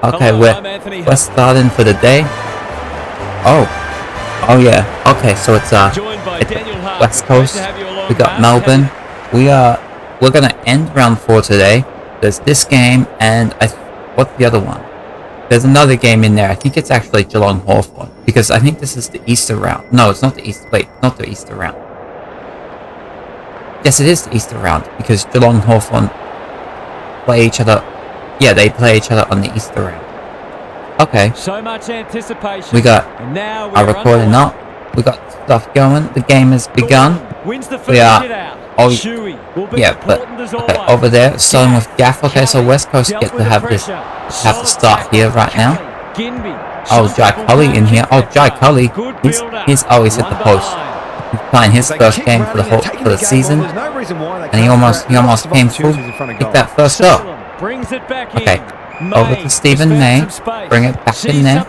Okay, we're starting for the day. Oh yeah. Okay, so it's West Coast. We got Melbourne. We're gonna end round 4 today. There's this game and what's the other one? There's another game in there. I think it's actually Geelong Hawthorn because I think this is the Easter round. No, it's not the Easter. Wait, not the Easter round. Yes, it is the Easter round because Geelong Hawthorn play each other. Yeah, they play each other on the Easter round. Okay. So much anticipation. We got our recording up. We got stuff going. The game has begun. We are. Yeah, but okay, over there, starting with Gaff. Okay, so West Coast get to have to start here right now. Oh, Jai Cully in here. Oh, Jai Cully. He's always hit the post. He's playing his first game for the season, and he almost came through. Pick that first up. Okay. Over to Stephen May, bring it back in there.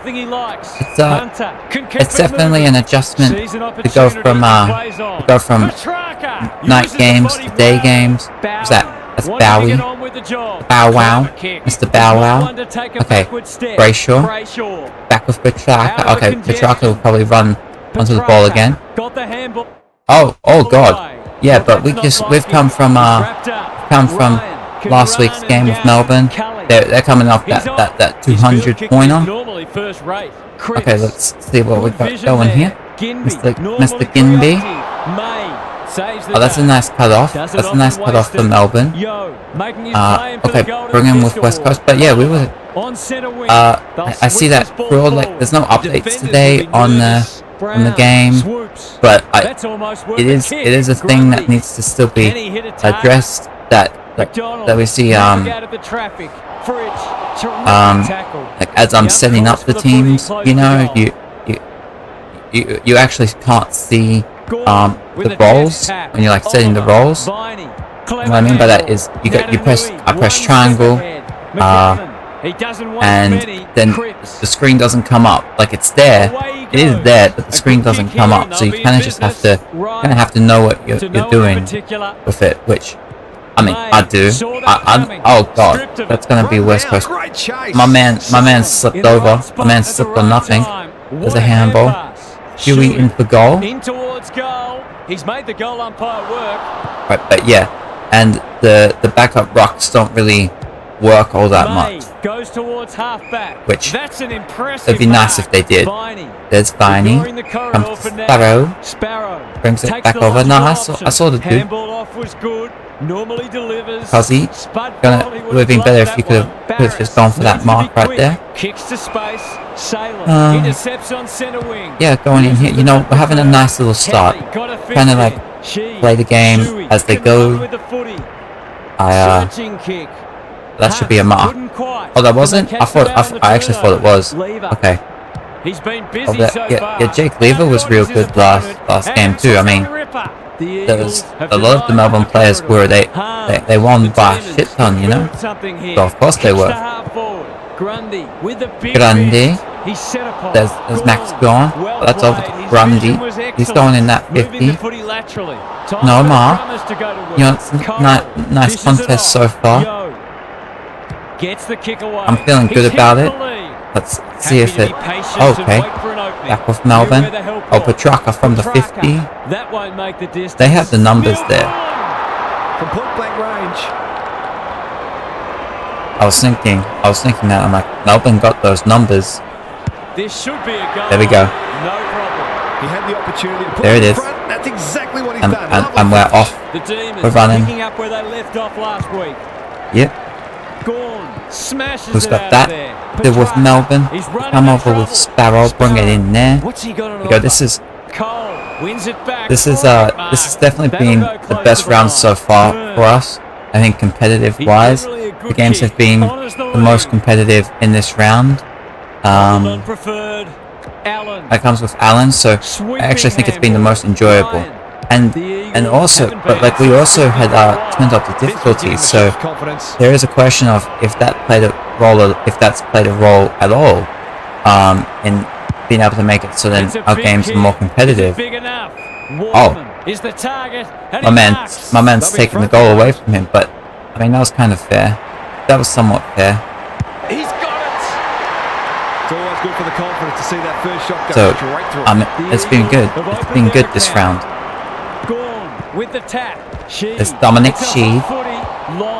It's definitely an adjustment to go from night games to day games. What's that? That's Bowie. Bow Wow. Mr. Bow Wow. Okay. Brayshaw. Back with Petrarca. Okay, Petrarca will probably run onto the ball again. Oh God. Yeah, but we've come from last week's game with Melbourne. They're coming off that 200 pointer. Okay, let's see what we got going here. Mr. Ginby. Oh, that's a nice cut off. That's a nice cut off for Melbourne. Okay, bring him with West Coast. But yeah, we were. I see that for all, like, there's no updates today on the game, but it is a thing that needs to still be addressed. That we see like as I'm setting up the teams, you know, you actually can't see the roles when you're like setting the roles. What I mean by that is I press triangle, and then the screen doesn't come up. Like, it's there, it is there, but the screen doesn't come up. So you kind of just have to know what you're doing with it, which, I mean, I do. Oh God, that's gonna be West Coast. My man slipped over. My man slipped on nothing. There's a handball. Huey in for goal. He's made the goal umpire work. Right, but yeah, and the backup rucks don't really work all that much. Goes towards halfback. Which that's an impressive. It'd be nice if they did. There's Viney. Comes to Sparrow. Brings it back over. No, I saw the dude. Normally delivers. Cuzzy. It would have been better if you could have just gone for that mark right there. Kicks to space. Sailor intercepts on center wing. Yeah, going in here. You know, we're having a nice little start. Kind of like play the game as they go. That should be a mark. Oh, that wasn't? I actually thought it was. Okay. He's been busy so far. Yeah, Jake Lever was real good last game too. I mean, there was a lot of the Melbourne players were they won by a shit ton, you know. So of course they were. Grundy. There's Max gone. Well, that's over to Grundy. He's going in that 50. No mark. You know, it's a nice contest so far. I'm feeling good about it. Let's see if it. Okay. Back with Melbourne. Oh, Petrarca from the 50. They have the numbers there. From point blank range. I was thinking that I'm like, Melbourne got those numbers. This should be a goal. There we go. No problem. He had the opportunity to put there it is. Front. That's exactly what he's done. And we're off. We're running. Picking up where they left off last week. Yep. Smashes. Who's got that? They're with Melbourne. Come over with Sparrow. Bring it in there. What's he got? Go. This is definitely been the best round so far for us. I think competitive wise, the games have been the most competitive in this round. That comes with Allen, so I actually think it's been the most enjoyable. And also, but like we also had turned up the difficulties, so there is a question of if that played a role, or if that's played a role at all, in being able to make it so then our games are more competitive. Oh, my man's taking the goal away from him, but I mean that was kind of fair. That was somewhat fair. He's got it. It's always good for the confidence to see that first shot go So, straight through. it's been good. It's been good this round. Gone with the tap. It's Dominic Sheed,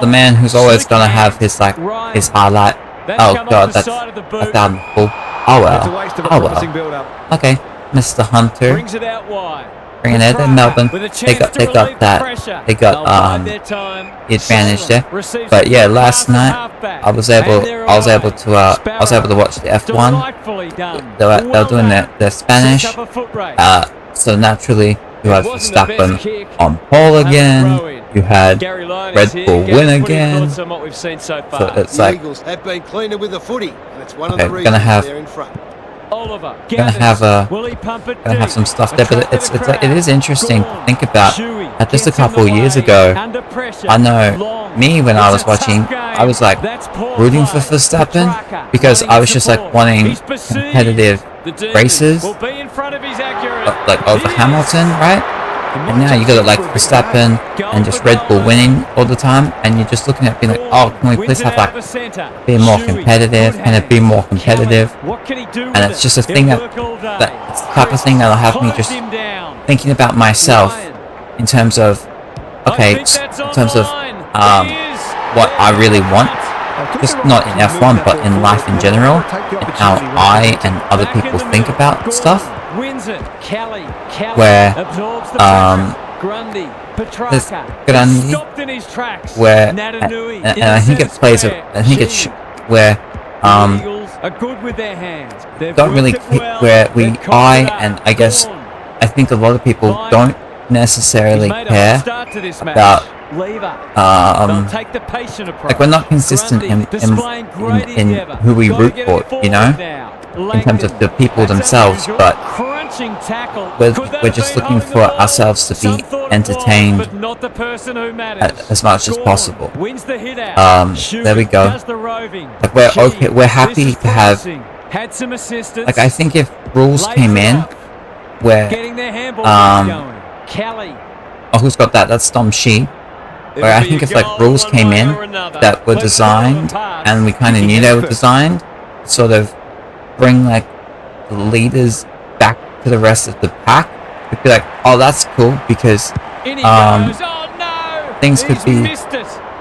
the man who's always gonna have his highlight. Oh god, that's a thousand full. Oh It's a waste of a well. promising build-up. Okay, Mr. Hunter. Brings it out wide. Bringing it in Melbourne. They got that. They got the advantage there. But yeah, last night I was able to watch the F1. They were doing their Spanish. So naturally you have Verstappen on pole again. You had Red Bull win again. So it's The like Eagles have been cleaner with the footy, and it's one of okay, the we're reasons gonna have they're in front. gonna have some stuff there, but it is interesting to think about. Just a couple of years ago, I know me when I was watching, I was like rooting for Verstappen because I was just like wanting competitive races, like over Hamilton, right? And now you got like Verstappen and just Red Bull winning all the time, and you're just looking at being like, oh, can we please have like be more competitive? Can it be more competitive? And it's just a thing that it's the type of thing that'll have me just thinking about myself in terms of what I really want, just not in F1 but in life in general, and how I and other people think about stuff. Where there's Grundy, where and I think it plays where don't really I think a lot of people don't necessarily care about like we're not consistent in who we root for, you know, in terms of the people themselves, but we're just looking for ourselves to be entertained as much as possible. There we go. Like we're happy to have, like I think if rules came in where who's got that? That's Dom Shee. Where I think if like rules came in that were designed and we kind of knew they were designed, sort of bring like the leaders back to the rest of the pack, we'd be like, oh, that's cool because things could be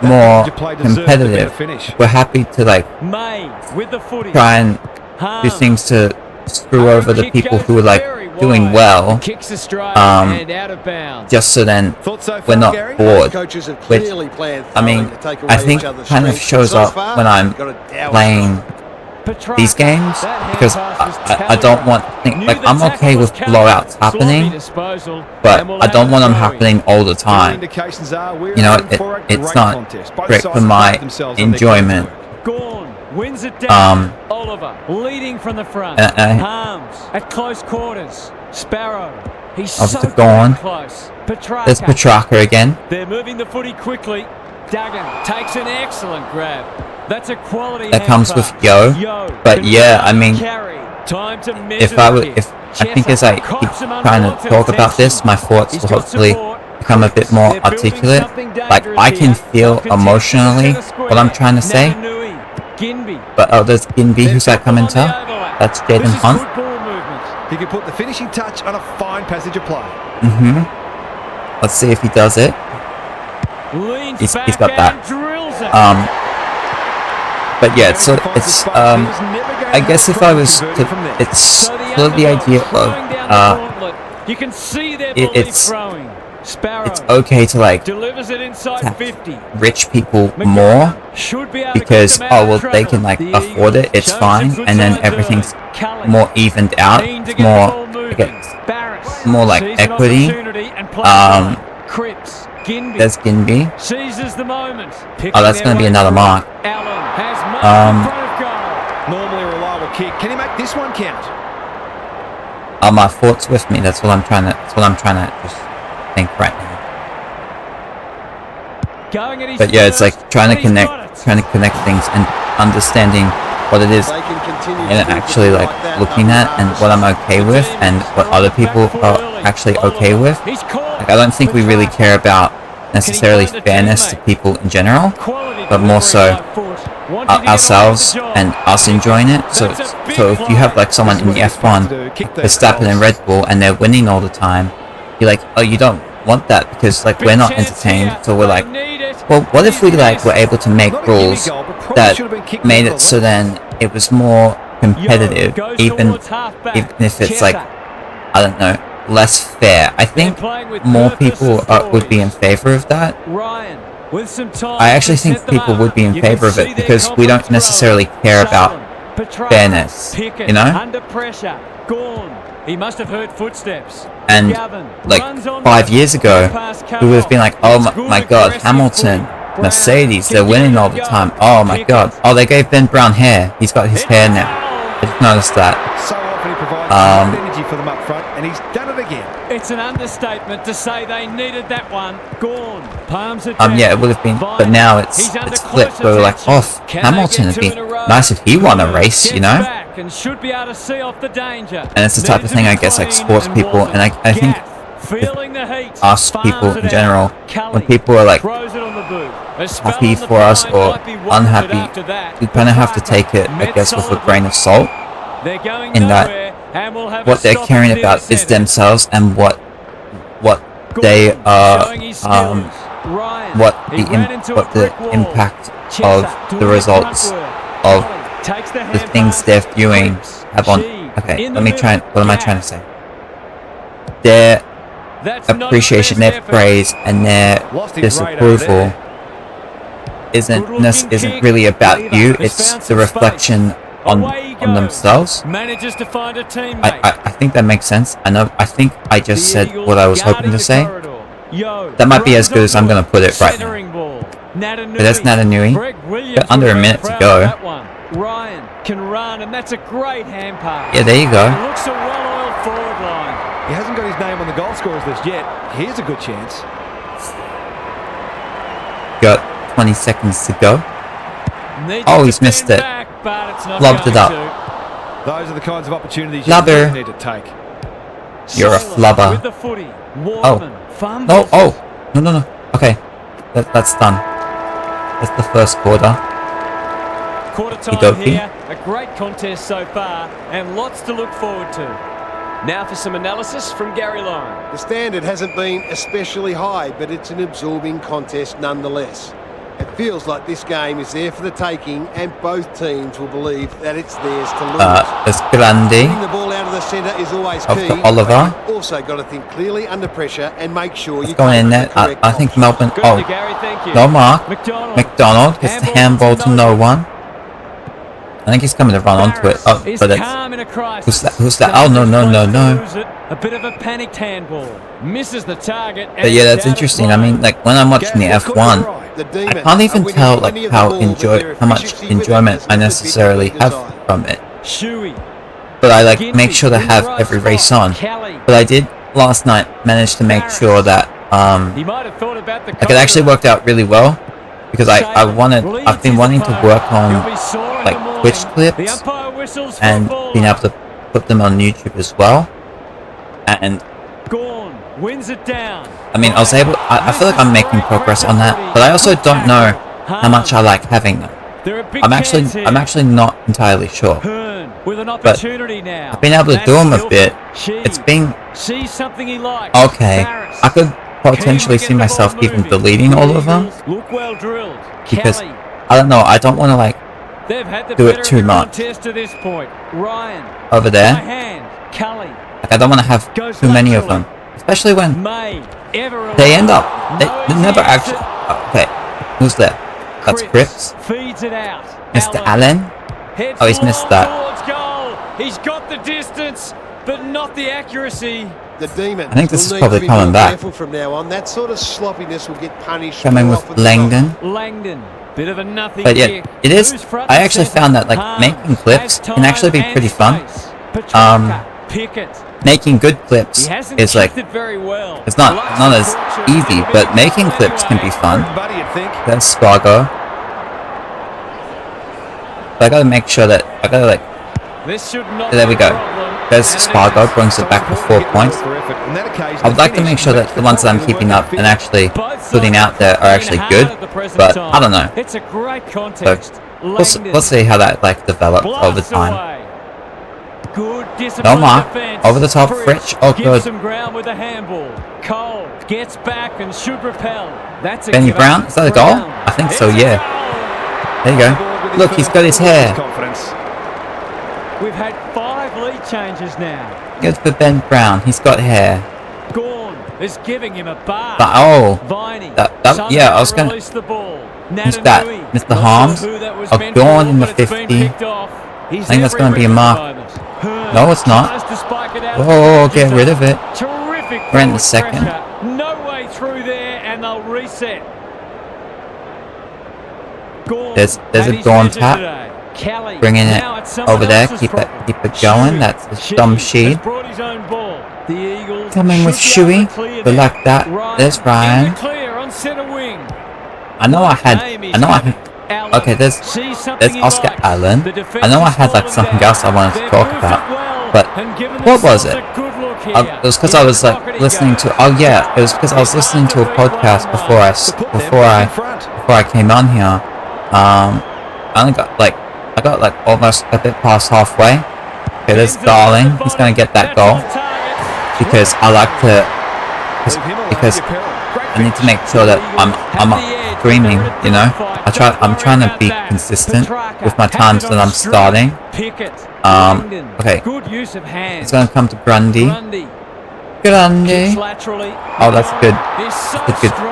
more competitive. We're happy to like try and do things to screw over the people who are like doing well, just so then we're not bored, which I mean I think kind of shows up when I'm playing these games, because I don't want like I'm okay with blowouts happening, but I don't want them happening all the time. You know, it's not great for my enjoyment. Wins it down. Oliver leading from the front. Harms at close quarters. Sparrow. He's so close. There's Petrarca again. They're moving the footy quickly. Duggan takes an excellent grab. That's a quality. That comes with Yo. But yeah, I mean, if I think as I keep trying to talk about this, my thoughts will hopefully become a bit more articulate. Like I can feel emotionally what I'm trying to say. But there's Ginby who's that coming to? That's Jaden Hunt. He can put the finishing touch on a fine passage of play. Let's see if he does it. He's got that. But yeah, it's I guess if I was to, it's sort of the idea of it's okay to like tap rich people more because they can like afford it, it's fine, and then everything's more evened out, it's more like equity. There's Ginby. Oh, that's going to be another mark. Normally a reliable kick. Can he make this one count? My thoughts with me. That's what I'm trying to just think right now. But yeah, it's like trying to connect things and understanding what it is and actually like looking at and what I'm okay with and what other people are actually okay with. Like I don't think we really care about necessarily fairness to people in general, but more so ourselves and us enjoying it. So if you have like someone in the F1, Verstappen and Red Bull, and they're winning all the time, you're like, oh, you don't want that because like we're not entertained. So we're like, well, what if we like were able to make rules that made it so then it was more competitive, even if it's like, I don't know, less fair. I think more people would be in favor of that. I actually think people would be in favor of it because we don't necessarily care about fairness, you know? Under pressure, Gorn. He must have heard footsteps. And like 5 years ago, we would have been like, oh my god, Hamilton, Mercedes, they're winning all the time. Oh my god. Oh, they gave Ben Brown hair. He's got his hair now. I just noticed that. So often he provides energy for them up front, and he's done it again. It's an understatement to say they needed that one. Gorn palms it down. Yeah, it would have been, but now it's flipped. Where we're like, oh, Hamilton would be nice if he won a race, you know. And should be able to see off the danger. And it's the type of thing I guess like sports people, and I think us people in general, when people are like happy for us or unhappy, you kind of have to take it, I guess, with a grain of salt. In that, what they're caring about is themselves and what they are, what the impact of the results of the things they're viewing have on. Okay, let me try. What am I trying to say? Their appreciation, their praise, and their disapproval isn't really about you. It's the reflection on themselves. I think that makes sense. I think I just said what I was hoping to say. That might be as good as I'm gonna put it right now. But that's Natanui. Got under a minute to go. Ryan can run, and that's a great hand pass. Yeah, there you go. Looks a well-oiled forward line. He hasn't got his name on the goal scorers list yet. Here's a good chance. Got 20 seconds to go. Oh, he's missed it. Lobbed it up. Those are the kinds of opportunities you need to take. You're a flubber. Oh. No, no. Okay. That's done. That's the first quarter. Quarter time here, a great contest so far, and lots to look forward to. Now for some analysis from Gary Lyon. The standard hasn't been especially high, but it's an absorbing contest nonetheless. It feels like this game is there for the taking, and both teams will believe that it's theirs to lose. It's Grandi. Getting the ball out of the centre is always key. Oliver. You've also got to think clearly under pressure and make sure you going in there. I think Melbourne. Oh, no mark. McDonald gets the handball to no one. I think he's coming to run onto it. Oh, but who's that? Oh, no. A bit of a panicked handball. Misses the target. But yeah, that's interesting. I mean, like when I'm watching the F1, I can't even tell like how much enjoyment I necessarily have from it. But I like make sure to have every race on. But I did last night manage to make sure that like it actually worked out really well. Because I've been wanting to work on like Twitch clips and being able to put them on YouTube as well. And I mean, I feel like I'm making progress on that, but I also don't know how much I like having them. I'm actually not entirely sure. But I've been able to do them a bit. It's been okay. I could potentially see myself even deleting all of them because I don't know, I don't want to like do it too much over there. Like I don't want to have too many of them, especially when they end up they never actually. Okay, who's there? That's Cripps. Mr. Allen. Oh, he's missed that. He's got the distance, but not the accuracy. The demon. I think this is probably coming back. From now on, that sort of sloppiness will get punished. Coming with Langdon. Bit of a nothing. But yeah, it is. I actually found that like making clips can actually be pretty fun. Making good clips is like it's not as easy, but making clips can be fun. There's Spargo. But I gotta make sure that there we go. There's Spargo, brings it back to 4 points. I would like to make sure that the ones that I'm keeping up and actually putting out there are actually good, but I don't know. It's a great contest. we'll see how that like develops over time. Good No mark. Over the top, Fritch. Oh, good. Gives some ground with a handball. Cole gets back and should repel. That's a Benny Brown, is that a goal? I think so, yeah. There you go. Look, he's got his hair. We've had 5 lead changes now. Good for Ben Brown. He's got hair. Gorn is giving him a bar. But, oh, Viney, yeah, I was gonna. release the ball. Who's that? Mr. Harms. Oh, Dawn in the 50. I think that's going to be a mark. No, it's not. Oh, get rid of it. We're in the second. No way through there, and they'll reset. There's a Dawn tap. Bringing it over there. Keep it going. That's a dumb sheet. Coming with Shuey. But like that. There's Ryan. I know I had. Okay, there's Oscar Allen. I know I had like something else I wanted to talk about, but what was it? It was because I was like listening to. Oh yeah, it was because I was listening to a podcast before I came on here. I got like almost a bit past halfway. Okay, there's Darling. He's gonna get that goal because I like to because I need to make sure that I'm streaming, you know. I'm trying to be consistent with my times that I'm starting. Okay. It's gonna come to Grundy. Grundy. Oh, that's good.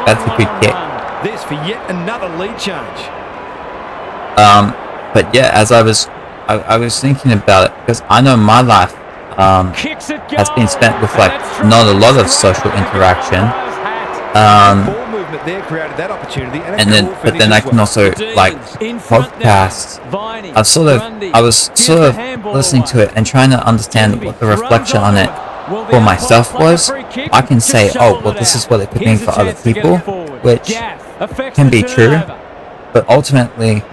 That's a good kick. This for yet another lead change. But yeah, as I was thinking about it, because I know my life has been spent with like not a lot of social interaction. But then I can also like podcasts. I was sort of listening to it and trying to understand what the reflection on it for myself was. I can say, oh well, this is what it could mean for other people, which can be true, but ultimately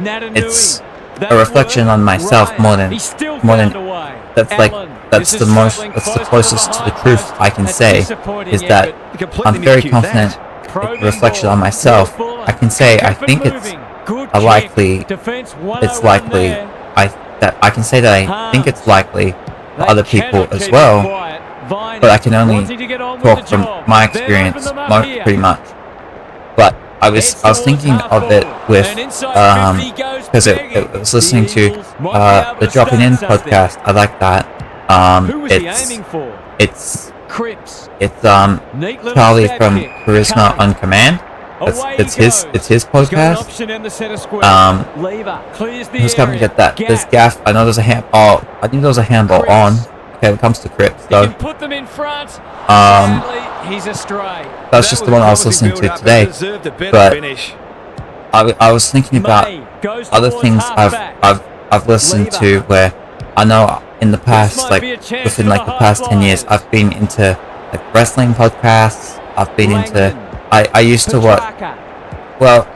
it's a reflection on myself more than that's the closest to the truth I can say, is that I'm very confident it's a reflection on myself. I can say I think I can say that I think it's likely for other people as well, but I can only talk from my experience pretty much. But I was thinking of it with because it was listening to the Dropping In podcast. I like that. It's Charlie from Charisma on Command. It's his podcast. Who's going to get that? There's Gaff. I know there's a I think there was a handball on. Okay, it comes to Cripps though. That's just the one I was listening to today. But I was thinking about other things I've listened to where I know in the past, like within like the past 10 years, I've been into like wrestling podcasts. I've been into. I used to watch. Well,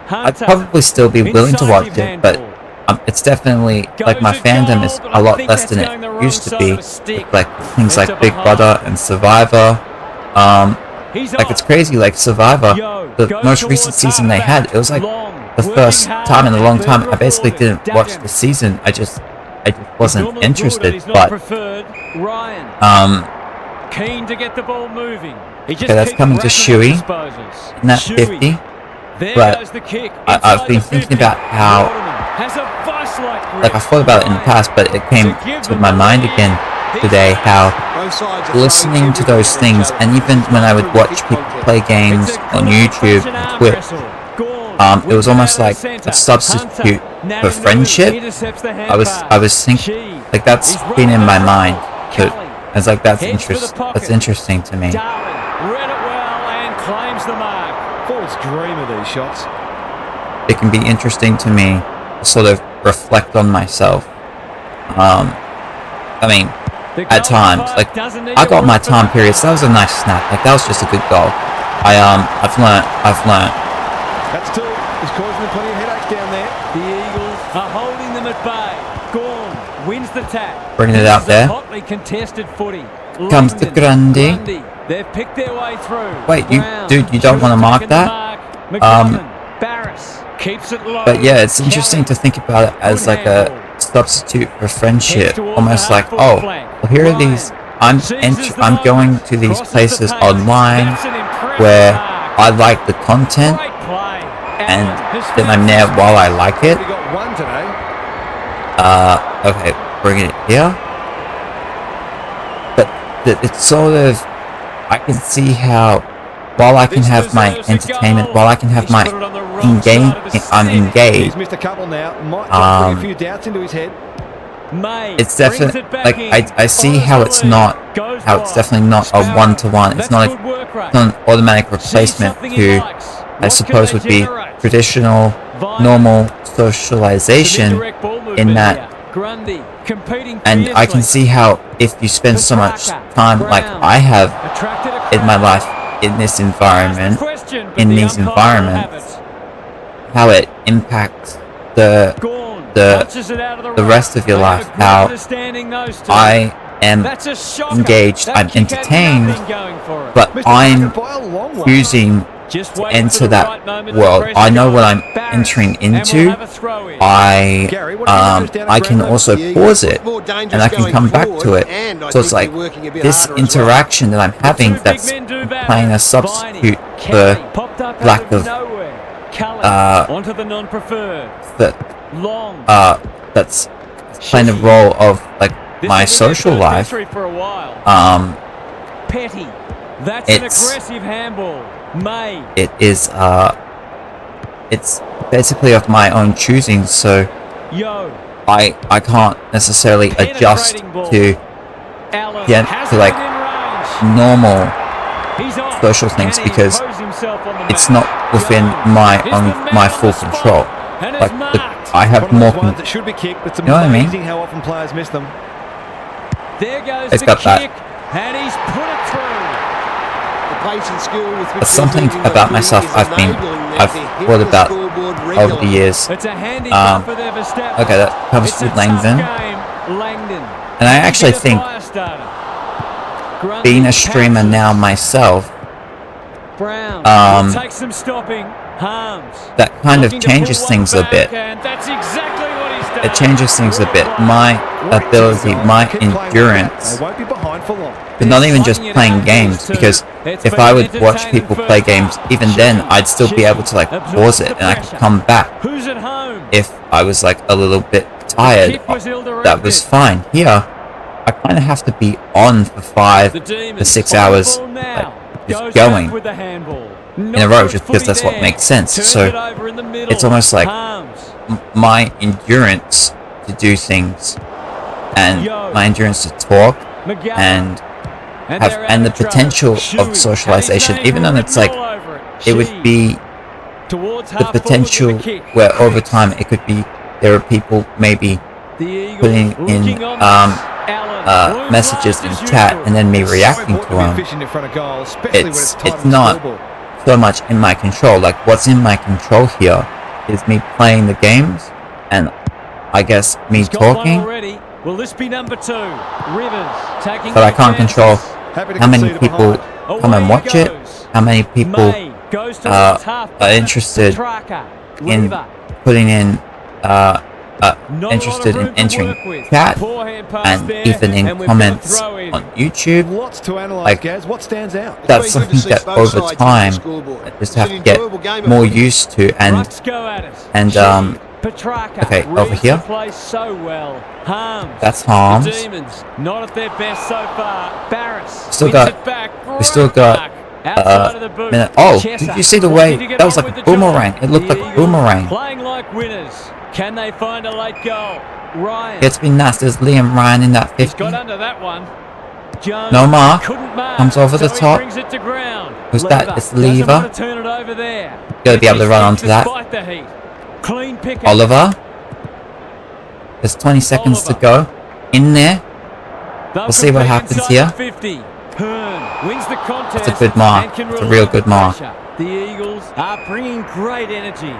I'd probably still be willing to watch it, but it's definitely like my fandom is a lot less than it used to be. With, like things like Big Brother and Survivor. Like it's crazy. Like Survivor, the most recent season they had, it was like the first time in a long time I basically didn't watch the season. I just wasn't interested. But keen to get the ball moving. Okay, that's coming to Shuey in that 50. But I've been thinking about how, like I thought about it in the past, but it came to my mind again today, how listening to those things, and even when I would watch people play games on YouTube and Twitch, it was almost like a substitute for friendship. I was thinking, like that's been in my mind. It's like that's interesting to me. Read it well and claims the mark. Forwards dream of these shots. It can be interesting to me to sort of reflect on myself. I mean, at times, like I got my time periods. That was a nice snap. Like that was just a good goal. I've learnt. That's two. It's causing them plenty of headaches down there. The Eagles are holding them at bay. Gorn wins the tap. Bringing it out there. Hotly contested footy. Comes to Grundy. They've picked their way through. Wait, you don't want to mark that? McGovern, Barris. Keeps it low. But yeah, it's interesting to think about it as like a substitute for friendship. Almost like, oh, well, here are these. I'm going to these places online where I like the content, and then I'm there while I like it. Okay, bring it here. But it's sort of, I can see how, while I can have my entertainment, while I can have my I'm engaged. It's definitely like I see how it's definitely not a one-to-one. It's not an automatic replacement to, I suppose, would be traditional, normal socialization in that. And I can see how if you spend so much time like I have in my life in this environment, in these environments, how it impacts the rest of your life, how I am engaged, I'm entertained, but I'm choosing to enter that world. I know what I'm entering into. I can also pause it and I can come back to it. So it's like this interaction that I'm having that's playing a substitute for lack of that's playing the role of like my social life. Petty. That's an aggressive handball. It is it's basically of my own choosing, so I can't necessarily adjust to like normal social things because it's not within my full control. Like I have more control. You know what I mean? It's got that. And he's put it through. That's something about myself I've thought about over the years. Okay, that comes to Langdon. And I actually think being a streamer now myself, that kind of changes things a bit. It changes things a bit. My ability, my endurance, but not even just playing games, because if I would watch people play games, even then I'd still be able to like pause it and I could come back if I was like a little bit tired. That was fine. Here I kind of have to be on for 5 to 6 hours, like just going in a row, just because that's what makes sense. So it's almost like my endurance to do things and my endurance to talk and the potential of socialization, even though it's like it would be the potential where over time it could be there are people maybe putting in messages in chat and then me reacting to them. It's not so much in my control. Like what's in my control here is me playing the games and I guess me talking. Will this be number 2? Rivers taking, but I can't control how many people come and watch it, how many people are interested in putting in, interested in entering chat, and even in comments on YouTube. Like, that's something that over time I just have to get more used to, and okay, over here. That's Harms. Not at their best so far. Barris. We still got minute. Oh, did you see the way that was like a boomerang? It looked like a boomerang. Playing like winners. Can they find a late goal? Ryan. It's been nasty. There's Liam Ryan in that 50. Got under that one. Jones no mark. Comes over the top. Who's that? It's Lever. Gotta be able to run onto that. Clean pick. Oliver. There's 20 seconds to go. In there. We'll see what happens here. That's a good mark. It's a real good mark. The Eagles are bringing great energy.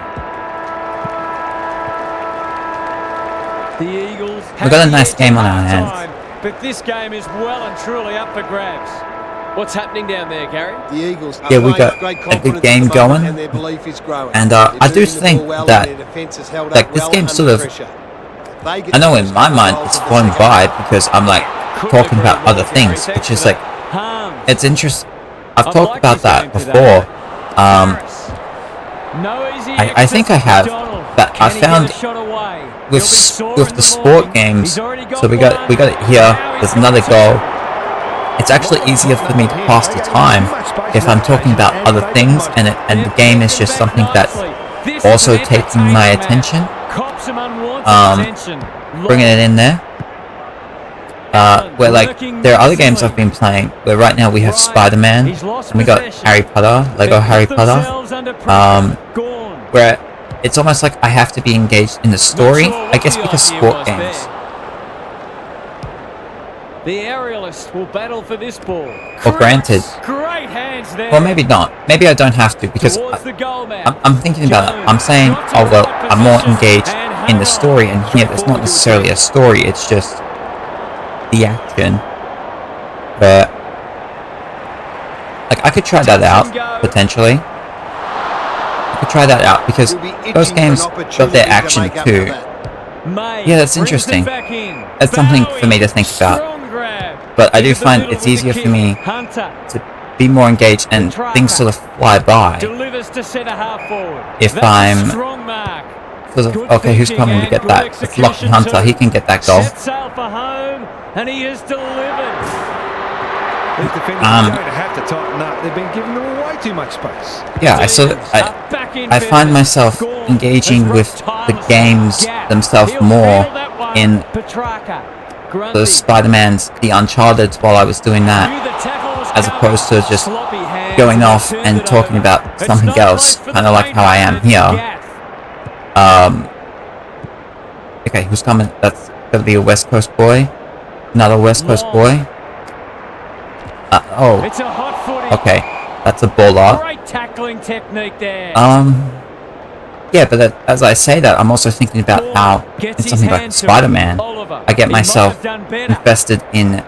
The Eagles. We've got a nice game on our hands. But this game is well and truly up for grabs. What's happening down there, Gary? The Eagles are Yeah, we playing got with great a good confidence game at the moment, going. and their belief is growing. And They're I do moving the think ball well, that, and their defense has held like, up this well game under sort of, pressure. If they get I know the in first my couple mind goals it's in the flown second by half, because I'm like talking about other things, which is like, it's interesting. I've talked about that before. I think I have, but I found with the sport games. So we got it here. There's another goal. It's actually easier for me to pass the time if I'm talking about other things, and the game is just something that's also taking my attention. Bringing it in there. Where like there are other games I've been playing where right now we have Spider-Man and we got Harry Potter, Lego Harry Potter, where it's almost like I have to be engaged in the story, I guess, because sport games. The aerialist will battle for this ball. Or granted, Great hands there. well maybe not, maybe I don't have to, because I'm thinking about it. I'm saying, oh well, I'm more engaged in the story, and here there's not necessarily a story, it's just the action. But like I could try that out potentially. I could try that out because those games got their action too. Yeah, that's interesting. That's something for me to think about. But I do find it's easier for me to be more engaged and things sort of fly by if I'm sort of, okay, who's coming to get that? It's Lachlan Hunter, he can get that goal. And he has delivered. These defenders are going to have to tighten up. They've been giving them way too much space. Yeah, I find myself engaging with the games themselves more in the Spider-Man's, the Uncharted while I was doing that, as opposed to just going off and talking about something else, kind of like how I am here. Okay, who's coming? That's gonna be a West Coast boy. Another West Coast boy. Oh. Okay, that's a baller. Great tackling technique there. Yeah, but as I say that, I'm also thinking about how in something like Spider-Man, I get myself invested in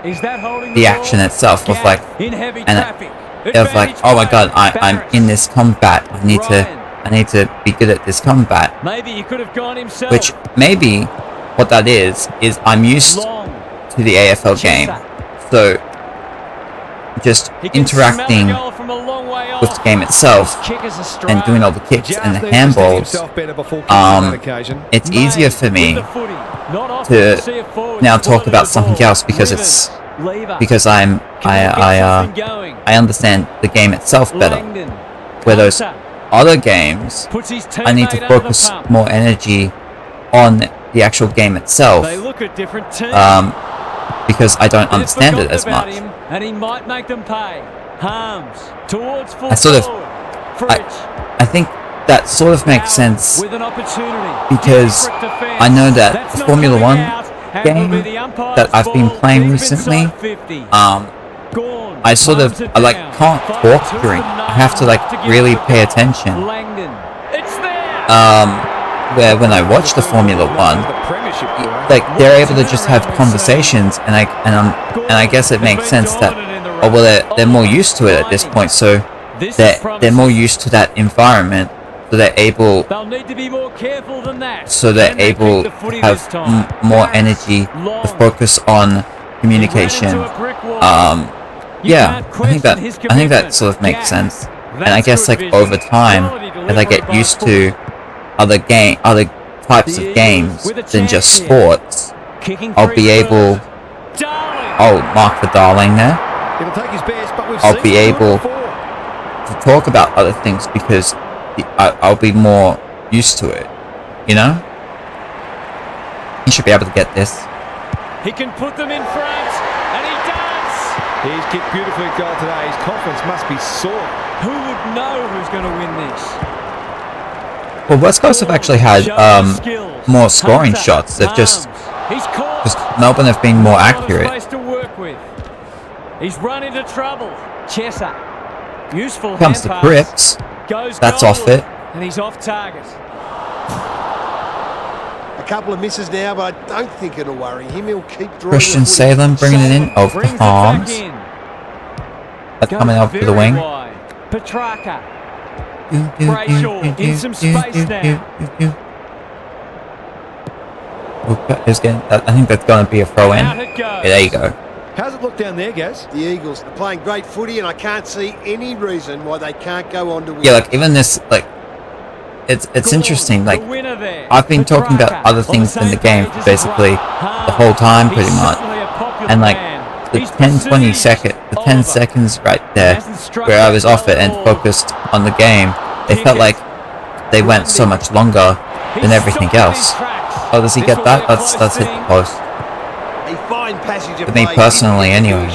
the action itself of like, of like, oh my god, I'm in this combat. I need to be good at this combat. Maybe he could have gone himself. Which maybe what that is I'm used to the AFL game, so just interacting with the game itself and doing all the kicks and the handballs, it's easier for me to now talk about something else because I understand the game itself better. Where those other games, I need to focus more energy on the actual game itself. Because I don't understand it as much. And he might make them pay. Harms towards full I think that sort of makes sense because I know that the Formula 1 game that I've been playing recently, I sort of can't talk during. I have to really pay attention. Where when I watch the Formula 1, they're able to just have conversations, and I guess it makes sense that they're more used to it at this point, so they're more used to that environment, so they're able to have more energy to focus on communication. Yeah, I think that sort of makes sense, and I guess over time as I get used to other types of games than just sports, I'll be able. Oh, mark for Darling there. I'll be able to talk about other things because I'll be more used to it. You know? He should be able to get this. He can put them in front, and he does. He's kicked beautifully at goal today. His confidence must be soaring. Who would know who's going to win this? Well, West Coast have actually had more scoring shots. They've just Melbourne have been more accurate. He's run into trouble. Chesser, useful. Comes to Cripps. That's off it. And he's off target. A couple of misses now, but I don't think it'll worry him. He'll keep drawing. Christian Salem bringing it in over the arms. That's coming off to the wing. Petrarca. Brayshaw in some space now. I think that's going to be a throw in. Yeah, there you go. How's it look down there, Gaz? The Eagles are playing great footy, and I can't see any reason why they can't go on to win. Yeah, like even this, like it's interesting. Like I've been talking about other things in the game for basically the whole time, pretty much, and like the 10 seconds right there where I was off it and focused on the game, it felt like they went so much longer than everything else. Oh, does he get that? That's hit the post. A fine passage of For me personally, anyway.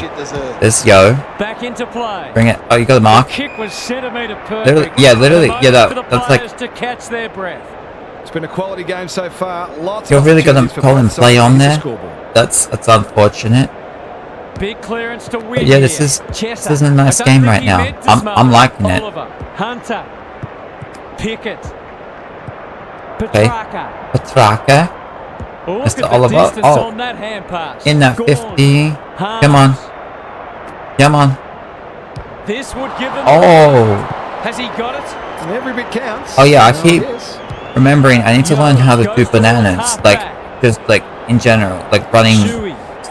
There's Yo. Back into play. Bring it. Oh, you got the mark. Kick was centimetre Literally, perfect. yeah, that's like. To catch their breath. It's been a quality game so far. Lots You're of really gonna opportunities call for him both play sides on to there? scoreboard. That's unfortunate. Big clearance to win. But yeah, this is a nice game right now. I'm liking it. Hunter. Pickett. Okay. Petrarca. Mr. Oliver. Oh, in that 50. Come on. Come on. This would give them. Oh. Has he got it? And every bit counts. Oh yeah, I keep remembering I need to learn how to do bananas, like just like in general, like running,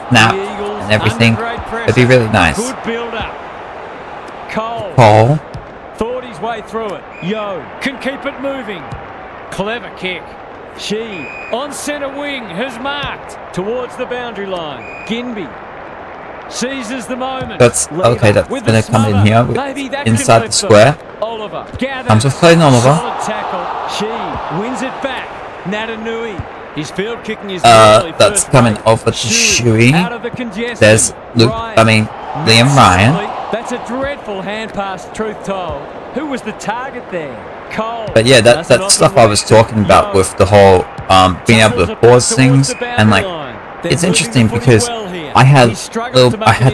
snap, and everything. It'd be really nice. Good build up. Cole. Thought his way through it. Yo can keep it moving. Clever kick. She on centre wing has marked towards the boundary line. Ginby seizes the moment. That's okay. That's gonna come in here inside the square. Oliver comes with Clayton Oliver. Solid tackle. She wins it back. Natanui. His field kicking is that's coming over to Shuey. There's Luke. Liam Ryan. That's a dreadful hand pass. Truth told, who was the target there? Cole. But yeah, that stuff I was talking about with the whole being able to pause things, and like it's interesting because I had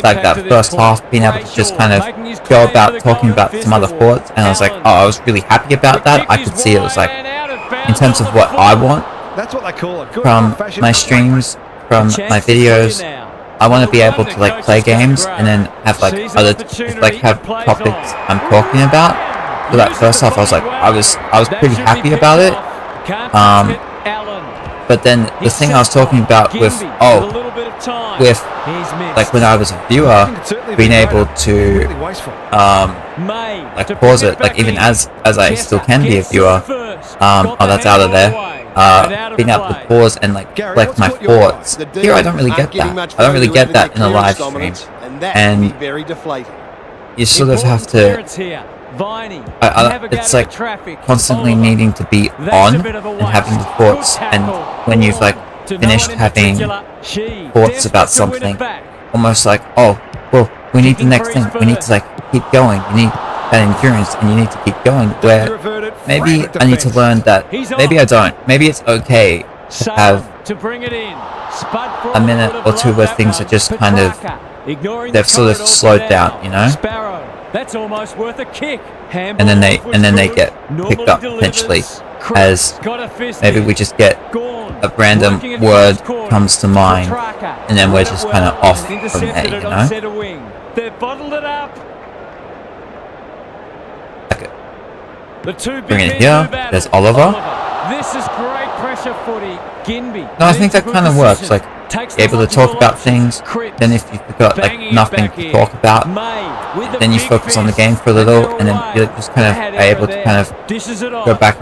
like that first half being able to just kind of go about talking about some other thoughts, and I was like, oh, I was really happy about that. I could see it was like in terms of what I want from my streams, from my videos. I want to be able to like play games and then have like have topics I'm talking about. For that first half, I was like, I was pretty happy about it. But then the thing I was talking about with like when I was a viewer, being able to like pause it, like even as I still can be a viewer. Oh, that's out of there. Being able to pause and like collect my thoughts. Here I don't really get that. I don't really get that in a live stream, and you sort of have to. It's like constantly needing to be on and having the thoughts, and when you've like finished having thoughts about something, almost like, oh, well, we need the next thing. We need to like keep going. You need that endurance, and you need to keep going. Where maybe I need to learn that. Maybe I don't. Maybe it's okay to have a minute or two where things are just kind of they've sort of slowed down, you know. That's almost worth a kick. And then they get picked up potentially as maybe we just get a random word comes to mind, and then we're just kind of off from there, you know. They've bottled it up. Bring it here. There's Oliver. This is great pressure footy. Ginby. No, I think that kind of works. Like, you're able to talk about things. Then if you've got like nothing to talk about, then you focus on the game for a little, and then you're just kind of able to kind of go back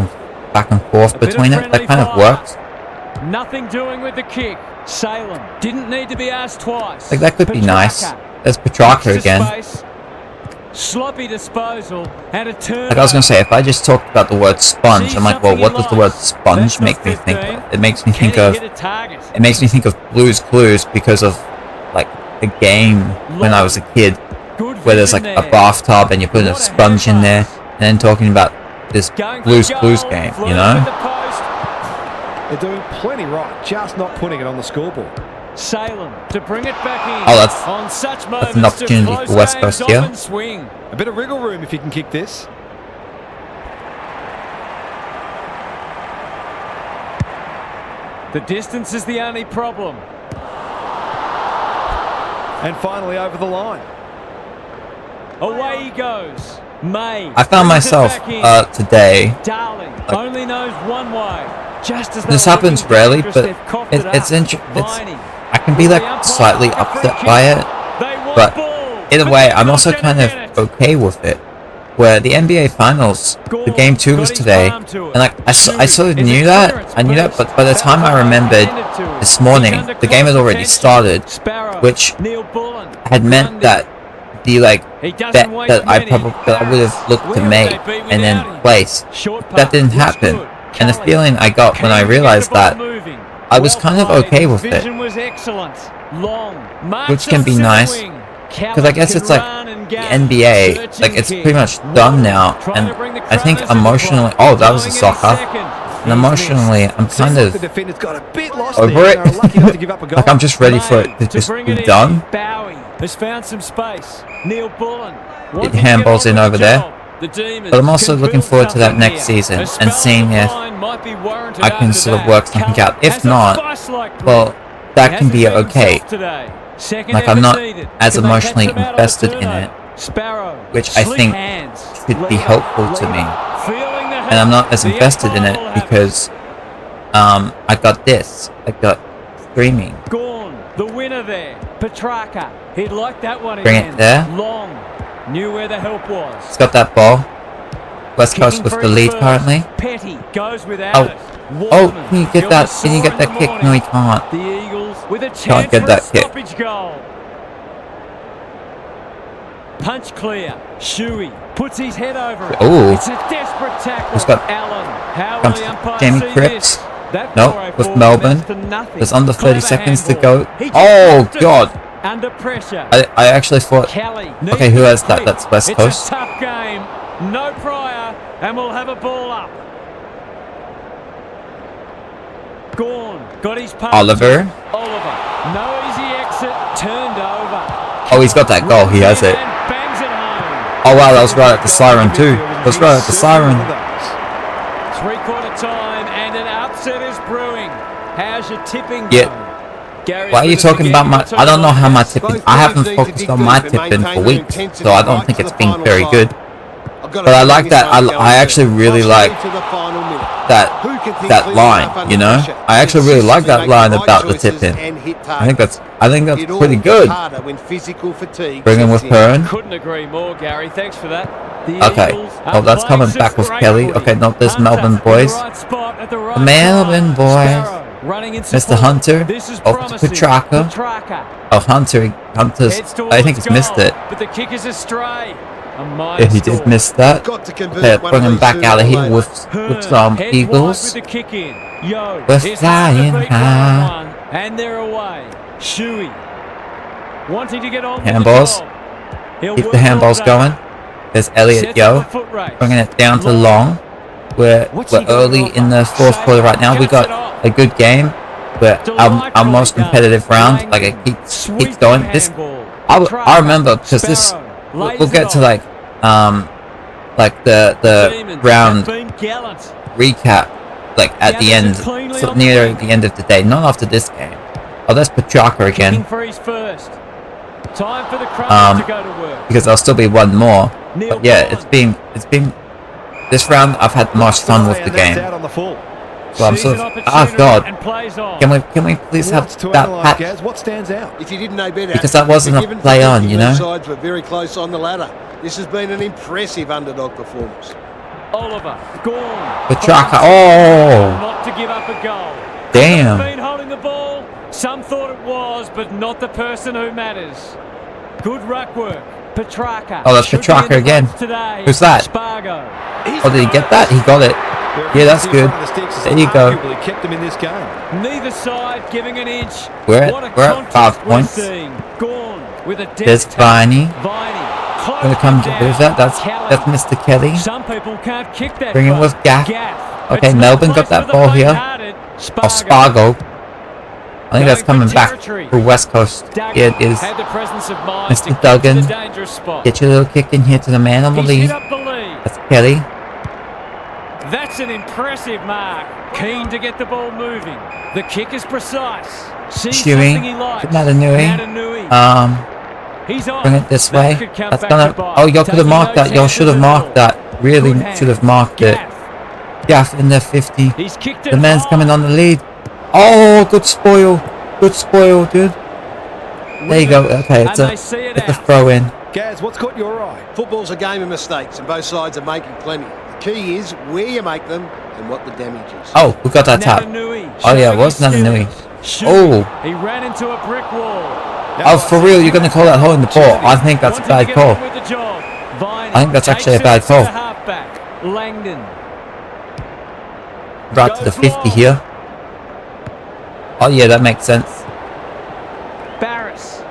and forth between it. That kind of works. Nothing doing with the kick. Salem didn't need to be asked twice. Like that could be nice. There's Petrarca again. Sloppy disposal and a turn. Like I was gonna say, if I just talked about the word sponge, I'm like, well, what does the word sponge make me think of? It makes me think of Blue's Clues because of like the game when I was a kid, where there's like a bathtub and you put a sponge in there, and then talking about this Blue's Clues game, you know? They're doing plenty right, just not putting it on the scoreboard. Salem to bring it back in. Oh, that's an opportunity for West Coast here. A bit of wriggle room if you can kick this. The distance is the only problem. And finally over the line. Away he goes. May. I found myself today. Darling only knows one way. Just as This happens rarely, but it's I can be like slightly upset by it, but either way, I'm also kind of okay with it. Where the NBA Finals, the game 2 was today, and like I sort of knew that, but by the time I remembered this morning, the game had already started, which had meant that the bet that I would have looked to make and then place, that didn't happen, and the feeling I got when I realized that, I was kind of okay with it, which can be nice. Because I guess it's like the NBA, like it's pretty much done now, and I think emotionally, oh, that was a soccer, and emotionally, I'm kind of over it. Like I'm just ready for it to just be done. Has found some space. Neil Bullen. Get handballs in over there. But I'm also looking forward to that next season and seeing if I can sort of work something out. If not, well, that can be okay. Like I'm not as emotionally invested in it, which I think should be helpful to me. And I'm not as invested in it because I got this. I got streaming. The winner there, Petrarca. He'd like that one Bring again. It there. Long. Knew where the help was. He's got that ball. West Coast with the lead currently. Petty goes without it. Oh, can you get that? Can you get that kick? No, he can't. The Eagles with a chance Can't get that for a kick. stoppage goal. Punch clear. Shuey puts his head over it. Oh. It's a desperate tackle. Who's got? Allen. How will Comes the umpire Jamie see Cripps. this? That No, 404 with Melbourne. amounts to nothing. There's under 30 Clever seconds to handball. go. He Oh just God! Under pressure. I actually thought. Kelly. Okay, who has that? That's West It's Coast. a tough game. No prior, and we'll have a ball up. Gorn got his pass. Oliver. No easy exit. Turned over. Oh, he's got that goal. He has it. And bangs it home. Oh wow, that was right at the siren too. That was right at the siren. 3/4 time, and an upset is brewing. How's your tipping Yeah. going? Gary, Why are you talking about my? I don't know how my tipping. I haven't focused on my tipping for weeks, so I don't think it's been very good. But I like that. I actually really like that line. You know, I actually really like that line about the tipping. I think that's pretty good. Bring him with Hearn. Couldn't agree more, Gary. Thanks for that. Okay. Oh, that's coming back with Kelly. Okay, not this Melbourne boys. The Melbourne boys. Mr. Hunter. Over to Petrarca. Oh, Hunter's. I think he's missed it. But the kick is astray. Yeah, he did miss that. Okay, bring him back out of here with some Eagles. We're flying high. And they're away. Shuey wanting to get on. Handballs. Keep the handballs going. There's Elliot Yo bringing it down to Long. We're early in the 4th quarter right now. We got a good game. We're our most competitive round. Like it keeps going. This I remember because this. We'll get to like the round recap like at the end, so near the end of the day, not after this game. Oh, that's Petrarca again. Because there'll still be one more. But yeah, it's been this round. I've had the most fun with the game. So I'm sort of, oh God, can we please have that pat? What stands out? If you didn't know better, because that wasn't a play on, you know. Sides were very close on the ladder. This has been an impressive underdog performance. Oliver, Gorn, Petrarca, oh! Not to give up a goal. Damn. Been holding the ball. Some thought it was, but not the person who matters. Good ruck work. Petrarca. Oh, that's Petrarca again. Who's that? Spargo. Oh, did he get that? He got it. Yeah, that's good. There you go. Kept him in this game. Neither side giving an inch. We're at 5 points. Gorn with a There's Viney. Gonna come to do that. That's Mr. Kelly. Some people can't kick that. Bring him with Gaff. Okay, Melbourne got that ball here. Oh, Spargo. I think that's coming back for West Coast. Yeah, it is. Mr. Duggan. Get your little kick in here to the man on the lead. That's Kelly. That's an impressive mark. Keen to get the ball moving. The kick is precise. Chewy. Natanui. He's on. Bring it this way. That could come That's back gonna. to bite. Oh, y'all could have Taking marked no that. Y'all should have chances at marked all. that. Really Good hand. should have marked it. Gaff. Gaff in there 50. He's kicked it The man's high. coming on the lead. Oh, good spoil. Good spoil, dude. There you go. Okay, And they see it it's a out. throw in. Gaz, what's caught your eye? Football's a game of mistakes, and both sides are making plenty. The key is where you make them and what the damage is. Oh, we got that tap. Naranui Oh yeah, it showing was his Naranui. skills. Oh. He ran into a brick wall. Oh, for real, you're going to call that hole in the ball? I think that's a Wanted to bad get call. on with the job. Viney I think that's actually a takes bad it to call. the halfback. Langdon. Right to the 50 here. Oh yeah, that makes sense. Barris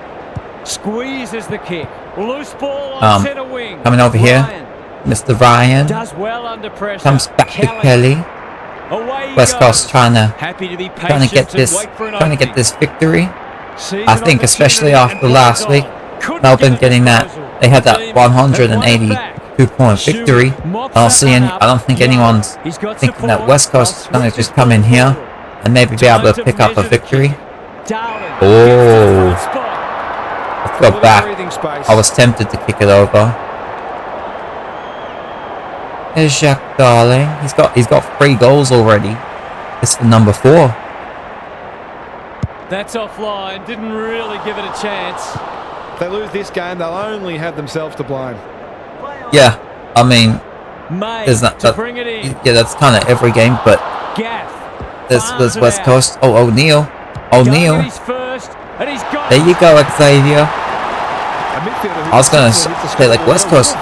squeezes the kick. Loose ball on centre wing. Coming over here. Ryan Mr. Ryan does well under pressure. comes back to Kelly. Away he West goes. Coast trying to get this victory. I think especially after last week, Melbourne getting that, they had that 182-point victory. I don't think anyone's thinking that West Coast is going to just come in here and maybe be able to pick up a victory. Oh, let's go back. I was tempted to kick it over. There's Jack Darling. He's got 3 goals already. It's for number 4. That's offline. Didn't really give it a chance. If they lose this game, they'll only have themselves to blame. Yeah, I mean, May there's not to that. bring it in. Yeah, that's kind of every game, but Gaff. there's West Coast. Oh, O'Neal. O'Neal. He's first, and he's got There you go, Xavier. I was gonna say, like, West Coast,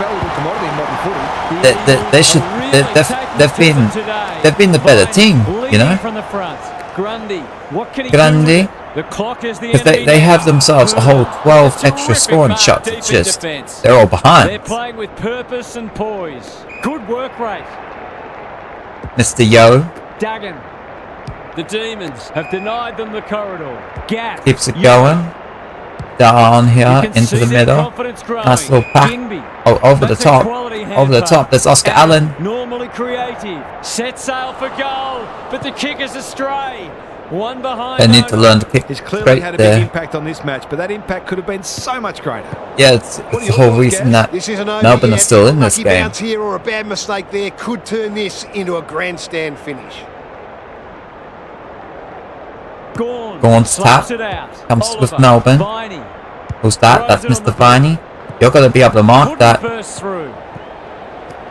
they've been the better team, you know. From the front. Grundy. What can he Grundy. do? The clock is the Because enemy they have now. themselves a whole 12 extra Terrific scoring mark shots. deep It's in just defence. they're all They're behind. playing with purpose and poise. Good work rate. Mr. Yo Duggan. The Demons have denied them the corridor. Gaff. keeps it going. Down You here can into see the their middle. confidence growing. Nice little pack. Ginby. Oh, over the That's a top. quality hand Over the pass. top. There's Oscar Allen. Normally creative. Set sail for goal, but the kick is astray. One behind. They need to only. learn to kick He's clearly straight had a big there. impact on this match, but that impact could have been so much greater. Yeah, it's the whole reason that This isn't over Melbourne yet. are still in this Lucky game. bounce here or a bad mistake there could turn this into a grandstand finish. Gaun's tap Slaps it out. comes Oliver, with Melbourne. Viney. Who's that? That's Throws it on Mr. the Viney. You're going to be able to mark Couldn't that. burst through.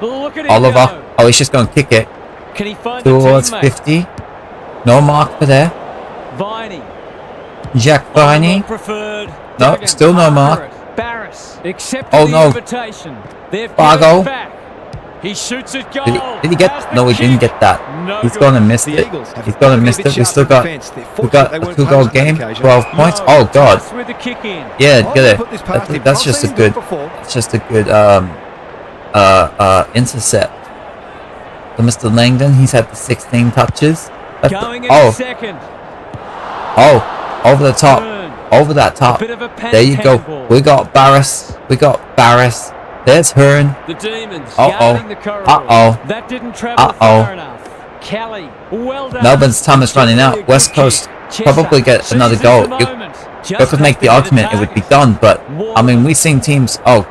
Look at him Oliver. go. Oh, he's just going to kick it Can he find towards a teammate? 50. No mark for there. Viney. Jack Viney. Oliver preferred. No, Duggan still no after mark. it. Barris accepted Oh, the no. invitation. They've Fargo. given it back. He shoots it goal. Did he get? Has the No, he didn't kick. get that. No He's good. going to miss The it. Eagles have He's going to been a miss bit it. We sharp still in got defence. They're we fortunate got they a weren't 2-goal punished on game. occasion. 12 points. Yo, Oh God. just with the kick in. Yeah, Oh, get they it. put this past him. That's I've just a seen him do it good. before. It's just a good intercept. So Mr. Langdon, he's had the 16 touches. Going in Oh, second. oh, over the top, Turn. over that top. A bit of a panic There you go. handball. We got Barris. We got Barris. There's Hearn. The Demons Uh-oh. guarding the corridor. Uh-oh. That didn't travel Uh-oh. far enough. Kelly, well done. Melbourne's time is running out. West Coast probably get another goal. You could make the argument it would be done, but I mean, we've seen teams. Oh,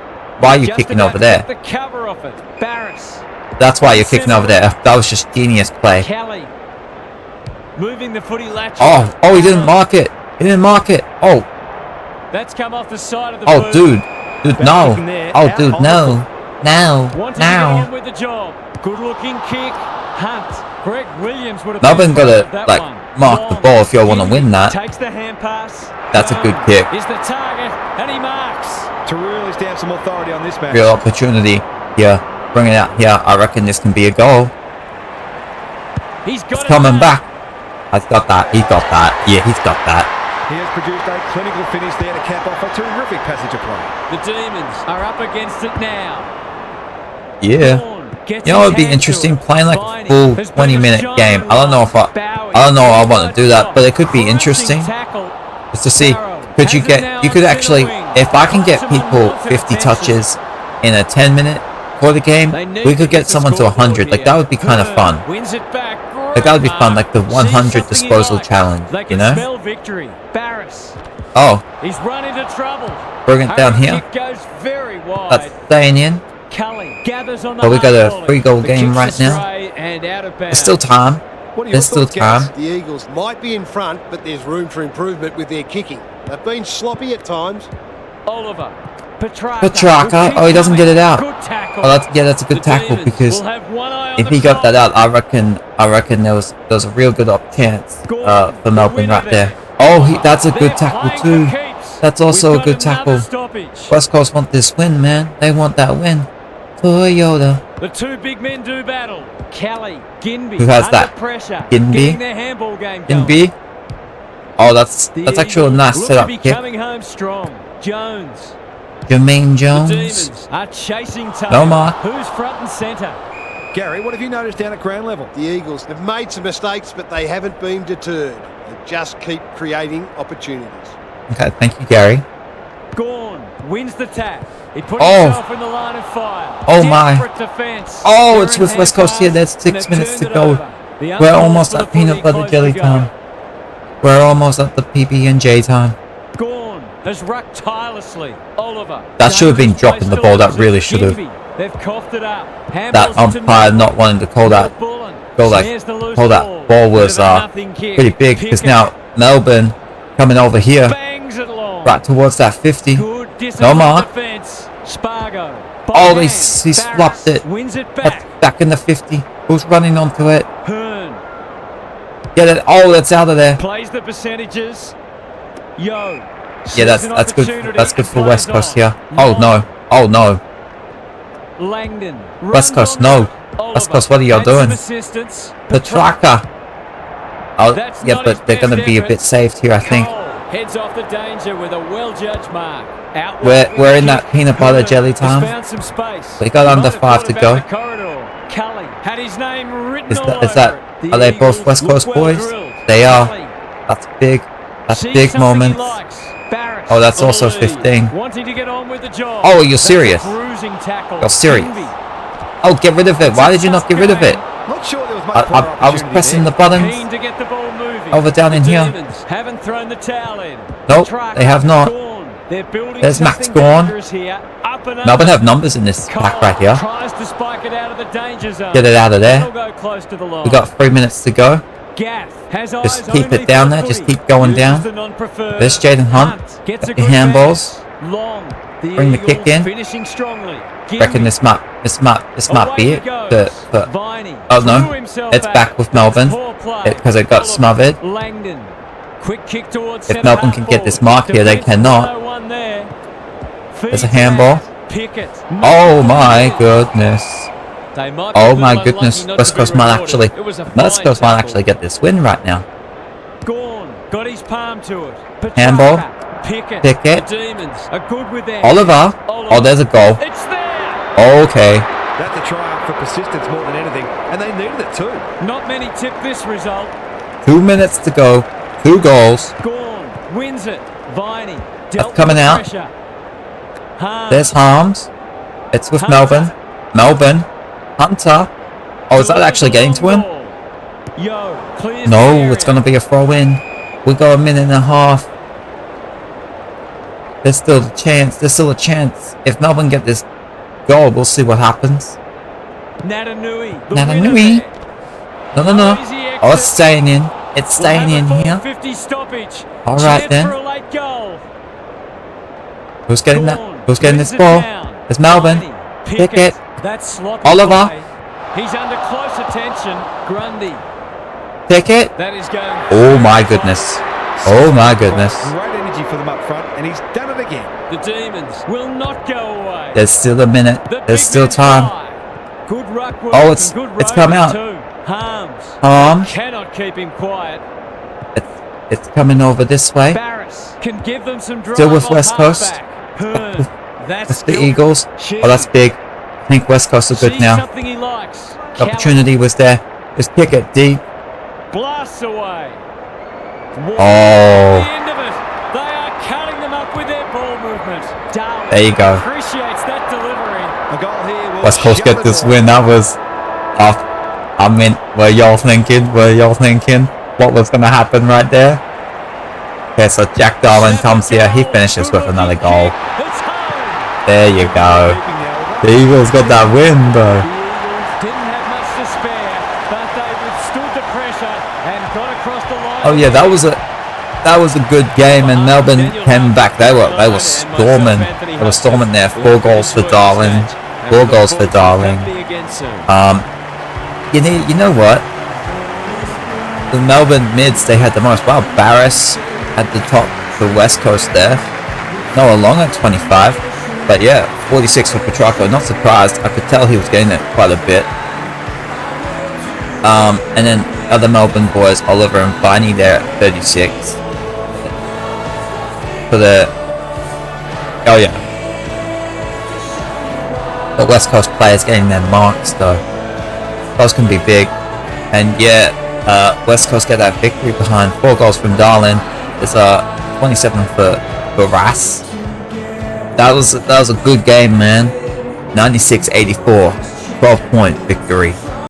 why are you kicking over there? The cover off it. Barris. That's why you're kicking over there. That was just genius play. Kelly. Moving the footy latch. Oh, he didn't mark it. He didn't mark it. Oh, That's come off the side of the oh, boot. dude, no. kicking there, Oh, out dude, on no, no, Wanted to get no. on with the job. Good looking kick. Hunt. Greg Williams would have Melbourne been gotta, proud of that like, one. mark the ball if you want to win that. Takes the hand pass. That's a good kick. Is the target and he marks. To really stamp some authority on this match. Real opportunity here. Bring it out here. I reckon this can be a goal. He's got It's it coming back. back. He's got that. He got that. Yeah, he's got that. He has produced a clinical finish there to cap off a terrific passage of play. The Demons are up against it now. Yeah. Vaughan gets You know, his it'd be hand interesting to it. playing like a Viney full has been a 20-minute giant game. I don't know if Bowie I want to do that, inside but it could be crunching interesting tackle. just to see. Barrow Could you has it now get? You could on actually, centre wing. if I can get Maximum people wanted 50 offensive. touches in a 10-minute quarter game, They need we to could get the someone to scoreboard 100. Like that would be kind of here. fun. Wins it back. Like that would be fun, like the See 100 something you disposal like. challenge. They You can know? smell victory. Barris. Oh, He's run into trouble. Bring it down here. Kick goes very wide. That's staying in. Cully gathers on the But we got a volley. 3-goal The game kick's right now. astray and out of bounds. There's still time. What are your There's still thoughts, Gaz? time. The Eagles might be in front, but there's room for improvement with their kicking. They've been sloppy at times. Oliver. Petrarca. Oh, he doesn't get it out. Good tackle. Oh, that's a good The tackle Demons because will have one eye on if the he got that clock. out, I reckon there was a real good chance for Melbourne winner right there. there. Oh, that's a They're good tackle playing too. for keeps. That's also We've a good got another tackle. stoppage. West Coast want this win, man. They want that win. Toyota. The two big men do battle. Kelly, Ginby. Who has under that? Pressure. Ginby? Getting their handball game going. B. Oh, that's The actually a Eagles nice look setup to be kick. coming home strong. Jones. Jermaine The Jones. Demons are chasing time. No mark. Who's front and centre? Gary, what have you noticed down at ground level? The Eagles have made some mistakes, but they haven't been deterred. They just keep creating opportunities. Okay, thank you, Gary. Gorn wins the tap. He put Oh. himself in the line of fire. Oh, my. Desperate defence. Oh, They're it's in with West Coast here. hand There's pass, 6 and they've minutes to turned it go. over. The We're umpires almost for at the peanut footy butter close jelly to go. time. We're almost at the PB&J time. Gorn has rucked tirelessly. Oliver. That should have been Dangerous dropping place the to ball. That lose it. really should have. Ginby, they've coughed it up. That Handballs to umpire Melbourne. not wanting to call that Bullen that snares the loose ball was Bit of a nothing kick. pretty big because Pickett now Melbourne coming over here bangs it long. right towards that 50. Good discipline mark. defense. Spargo. Oh, By he hand. slapped it. Wins it That's back. back in the 50. Who's running onto it? Hearn Get it. Oh, that's out of there. plays the percentages. Yo. Yeah, that's good. That's good for West Coast here. Oh no. Oh no. Langdon. West Coast, no. West Coast, what are y'all doing? Petrarca. Oh, That's yeah, not but his they're going to best be a effort. bit saved here, I think. Cole heads off the danger with a well-judged mark. Out We're in that peanut butter jelly Hearn time. has found some space. We got He under might have 5 thought to about go. the corridor. Cully had his name written Is all that? over it. The Are they both Eagles West look Coast well boys? drilled. They are. Cully That's big. That's sees big something moments. he likes. Barris Oh, that's for the also lead. 15. Wanting to get on with the job. Oh, you're That's a serious? bruising tackle. You're serious? Ginby. Oh, get rid of it. Why did you not get rid of it? Not sure there was much I prior was opportunity pressing the there. buttons. Keen to get the ball moving. Over down in The here. Demons haven't thrown the towel in. Nope, Petrarca, they have not. Gorn. They're building There's Max something Gorn. dangerous here. Up and Melbourne up. have numbers in this pack Cole right here. tries to spike it out of the danger zone. Get it out of there. That'll go close to the line. We got 3 minutes to go. Gaff has Just eyes keep only it down for there, the just footy. keep going Uses down. the non-preferred. There's Jaden Hunt. Gets a Got the good handballs. pass. Long. The Bring the Eagles kick in. Finishing strongly. Reckon Ginby. this might be it. But Viney oh threw no, himself it's out. back with Melbourne Poor play. because it got Oliver. smothered. Langdon. Quick kick towards If centre Melbourne half can get this forward. mark here, they Defensive cannot. 101 there. There's a Feeds handball. out. Pickett. Oh my goodness. They might be Oh a my little goodness. unlucky not West to be Coast might rewarded. actually It was a West fine Coast might tackle. actually get this win right now. Gorn got his palm to it. Handball. Petrarca. Pickett. Pickett. The Demons are good with their Oliver. Oh, there's a goal. It's there. Okay. That's a triumph for persistence more than anything, and they needed it too. Not many tip this result. 2 minutes to go. 2 goals. Gorn wins it. Viney That's dealt coming with out. pressure. Harms. There's Harms. It's with Hunter. Melbourne. Melbourne. Hunter. Oh, is that actually getting to him? Yo, clears No, the it's area. going to be a throw in. We got a minute and a half. There's still a chance. There's still a chance. If Melbourne get this goal, we'll see what happens. Natanui. the Natanui. winner there. No, no, no. Easy exit. Oh, it's staying in. It's We'll staying in have a here. 50 stoppage. All right, Chance then. for a late goal. Who's getting Gorn that? Who's getting wins this it ball? down. It's Melbourne. Viney. Pickett. That's sloppy Oliver. play. He's under close attention. Grundy. Pickett. That is going. Oh my goodness. Oh my goodness. Great energy for them up front, and he's done it again. The Demons will not go away. There's still a minute. The There's big still men time. fly. Good ruck work Oh, and it's good come roving out. too. Harms. Harms. Cannot keep him quiet. It's coming over this way. Barris can give them some drive. Still with off West Coast. halfback. Hearn. That's It's the skilled. Eagles. She Oh, that's big. I think West Coast are good sees now. something he likes. The opportunity was there. Just kick it deep. Blasts away. Oh. At the end of it, they are cutting them up with their ball movement. Darwin There you go. appreciates that delivery. A goal here will West Coast shut get it this all. win. That was off. I mean, were y'all thinking? What was going to happen right there? Okay, so Jack Darwin comes here. He finishes with another goal. There you go. The Eagles got that win, bro. Didn't have much to spare, but they withstood the pressure and got across the line. Oh yeah, that was a good game, and Melbourne came back. They were storming. They were storming there. 4 goals for Darling. 4 goals for Darling. You know what? The Melbourne mids, they had the most. Wow, Barris at the top, the West Coast there. Noah Long at 25. But yeah, 46 for Petrarco. Not surprised. I could tell he was getting it quite a bit. And then other Melbourne boys, Oliver and Viney there at 36. For the... Oh yeah. The West Coast players getting their marks though. Those can be big. And yeah, West Coast get that victory behind 4 goals from Darlin. There's 27 for Rass. That was a good game, man. 96-84, 12-point victory.